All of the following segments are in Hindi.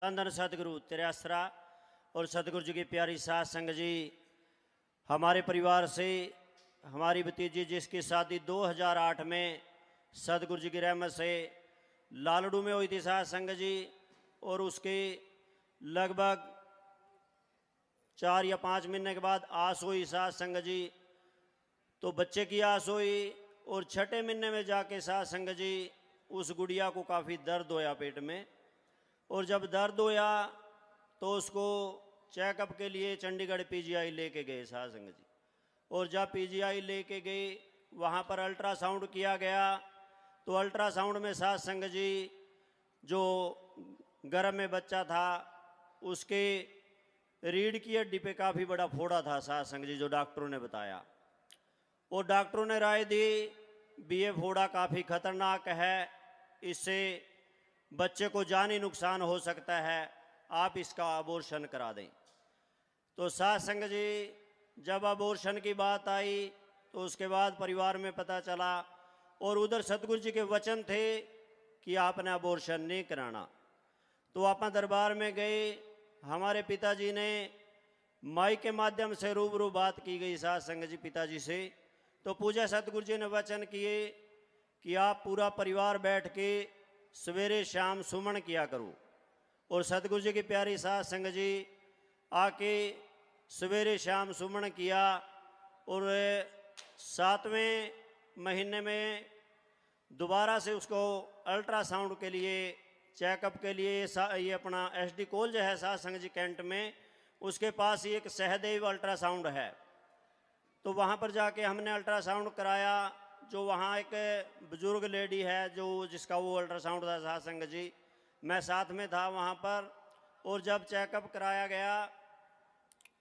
धन सतगुरु तेरे आसरा और सतगुरु जी की प्यारी साथ संग जी, हमारे परिवार से हमारी भतीजी जिसकी शादी 2008 में सतगुरु जी की रहमत से लालड़ू में हुई थी साथ संग जी, और उसके लगभग 4 या 5 महीने के बाद आस हुई साथ संग जी। तो बच्चे की आस हुई और छठे महीने में जाके साथ संग जी उस गुड़िया को काफ़ी दर्द होया पेट में, और जब दर्द होया तो उसको चेकअप के लिए चंडीगढ़ पीजीआई लेके गए साथ संग जी। और जब पीजीआई लेके गए वहाँ पर अल्ट्रासाउंड किया गया, तो अल्ट्रासाउंड में साथ संग जी जो गर्भ में बच्चा था उसके रीढ़ की हड्डी पे काफ़ी बड़ा फोड़ा था साथ संग जी, जो डॉक्टरों ने बताया। और डॉक्टरों ने राय दी भी ये फोड़ा काफ़ी खतरनाक है, इससे बच्चे को जानी नुकसान हो सकता है, आप इसका अबॉर्शन करा दें। तो साथ संग जी जब अबॉर्शन की बात आई तो उसके बाद परिवार में पता चला, और उधर सतगुरु जी के वचन थे कि आपने अबॉर्शन नहीं कराना। तो आप दरबार में गए, हमारे पिताजी ने माई के माध्यम से रूबरू बात की गई साथ संग जी पिताजी से। तो पूजा सतगुरु जी ने वचन किए कि आप पूरा परिवार बैठ के सवेरे शाम सुमन किया करो। और सतगुरु जी की प्यारी साथ संग जी आके सवेरे शाम सुमन किया, और 7वें महीने में दोबारा से उसको अल्ट्रासाउंड के लिए चेकअप के लिए ये अपना SD कॉलेज है साथ संग जी कैंट में, उसके पास ही एक सहदेव अल्ट्रासाउंड है। तो वहाँ पर जाके हमने अल्ट्रासाउंड कराया। जो वहाँ एक बुजुर्ग लेडी है जो जिसका वो अल्ट्रासाउंड था साथ संग जी, मैं साथ में था वहाँ पर। और जब चेकअप कराया गया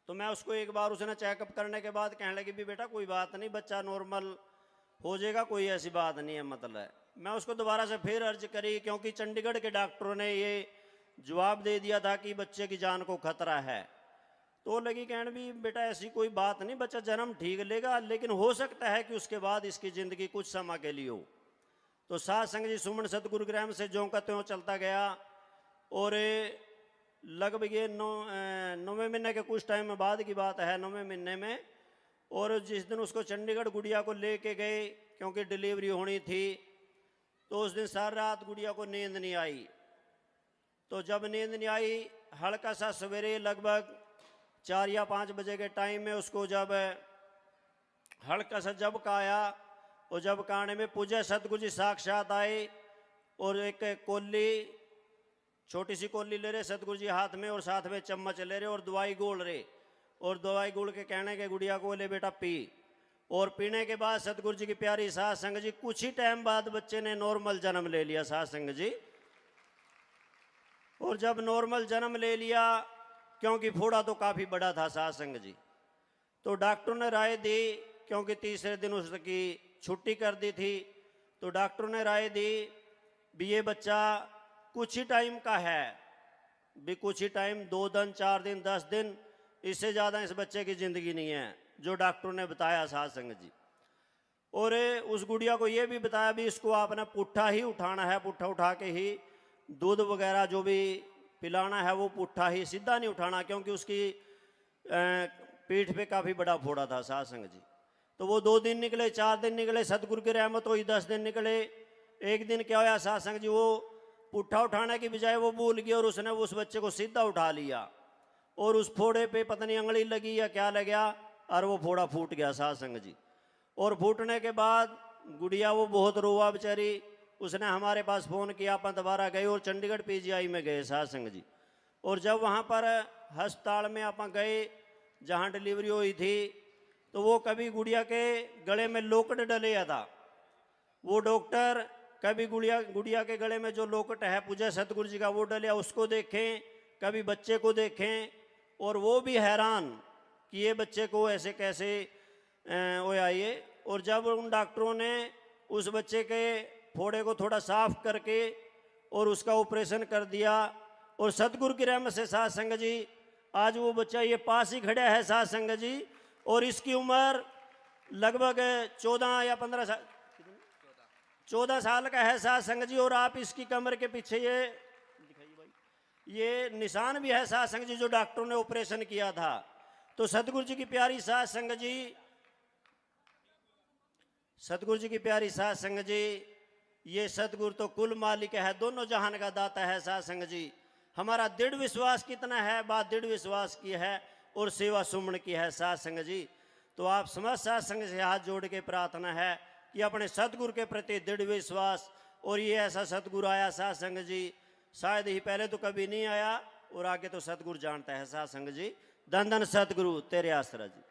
तो मैं उसको एक बार, उसने चेकअप करने के बाद कहने लगी भी बेटा कोई बात नहीं, बच्चा नॉर्मल हो जाएगा, कोई ऐसी बात नहीं है मतलब। मैं उसको दोबारा से फिर अर्ज करी, क्योंकि चंडीगढ़ के डॉक्टरों ने ये जवाब दे दिया था कि बच्चे की जान को खतरा है। तो लगी कहने भी बेटा ऐसी कोई बात नहीं, बच्चा जन्म ठीक लेगा, लेकिन हो सकता है कि उसके बाद इसकी ज़िंदगी कुछ समय के लिए हो। तो साथ संग जी सुमन सतगुरु ग्राम से ज्यों का त्यों चलता गया, और लगभग ये 9वें महीने के कुछ टाइम बाद की बात है, 9वें महीने में। और जिस दिन उसको चंडीगढ़ गुड़िया को लेके गए क्योंकि डिलीवरी होनी थी, तो उस दिन सारी रात गुड़िया को नींद नहीं आई। तो जब नींद नहीं आई, हल्का सा सवेरे लगभग 4 या 5 बजे के टाइम में उसको जब हल्का सा जब का आया, और जब का आने में पूजा सतगुरु जी साक्षात आए, और एक कोली, छोटी सी कोली ले रहे सतगुरु जी हाथ में, और साथ में चम्मच ले रहे और दवाई गोल रहे, और दवाई गोल के कहने के गुड़िया को ले बेटा पी। और पीने के बाद सतगुरु जी की प्यारी साथ संग जी कुछ ही टाइम बाद बच्चे ने नॉर्मल जन्म ले लिया साथ संग जी। और जब नॉर्मल जन्म ले लिया, क्योंकि फोड़ा तो काफ़ी बड़ा था साथ संग जी, तो डॉक्टरों ने राय दी, क्योंकि तीसरे दिन उसकी छुट्टी कर दी थी, तो डॉक्टरों ने राय दी भी ये बच्चा कुछ ही टाइम का है, भी कुछ ही टाइम, 2 दिन 4 दिन 10 दिन, इससे ज़्यादा इस बच्चे की ज़िंदगी नहीं है, जो डॉक्टरों ने बताया साथ संग जी। और उस गुड़िया को ये भी बताया भी इसको आपने पुट्ठा ही उठाना है, पुट्ठा उठा के ही दूध वगैरह जो भी पिलाना है वो पुट्ठा ही, सीधा नहीं उठाना, क्योंकि उसकी पीठ पे काफ़ी बड़ा फोड़ा था साथ संग जी। तो वो 2 दिन निकले, 4 दिन निकले, सतगुरु की रहमत हुई, 10 दिन निकले। एक दिन क्या होया साथ संग जी, वो पुट्ठा उठाने की बजाय वो भूल गया, और उसने उस बच्चे को सीधा उठा लिया, और उस फोड़े पे पता नहीं अंगली लगी या क्या लग गया, और वो फोड़ा फूट गया साथ संग जी। और फूटने के बाद गुड़िया वो बहुत रोआ बेचारी, उसने हमारे पास फ़ोन किया, अपन दोबारा गए और चंडीगढ़ पीजीआई में गए साथ संग जी। और जब वहाँ पर अस्पताल में अपन गए जहाँ डिलीवरी हुई थी, तो वो कभी गुड़िया के गले में लोकट डलिया था, वो डॉक्टर कभी गुड़िया के गले में जो लोकट है पूजा सतगुरु जी का वो डलिया उसको देखें, कभी बच्चे को देखें, और वो भी हैरान कि ये बच्चे को ऐसे कैसे वो आइए। और जब उन डॉक्टरों ने उस बच्चे के फोड़े को थोड़ा साफ करके और उसका ऑपरेशन कर दिया, और सतगुरु की रहमत से साथ संग जी आज वो बच्चा ये पास ही खड़ा है साथ संग जी, और इसकी उम्र लगभग 14 या 15 साल, 14 साल का है साथ संग जी। और आप इसकी कमर के पीछे ये दिखाइए भाई, ये निशान भी है साध संगत जी, जो डॉक्टरों ने ऑपरेशन किया था। तो सतगुरु जी की प्यारी साध संगत जी, सतगुरु जी की प्यारी साध संगत जी, ये सतगुरु तो कुल मालिक है, दोनों जहान का दाता है साध संगत जी। हमारा दृढ़ विश्वास कितना है, बात दृढ़ विश्वास की है और सेवा सुमन की है साध संगत जी। तो आप समस्त साध संगत से हाथ जोड़ के प्रार्थना है कि अपने सतगुरु के प्रति दृढ़ विश्वास, और ये ऐसा सतगुरु आया साध संगत जी, शायद ही पहले तो कभी नहीं आया और आगे तो सतगुरु जानता है साध संगत जी। धन धन सतगुरु तेरे आसरा जी।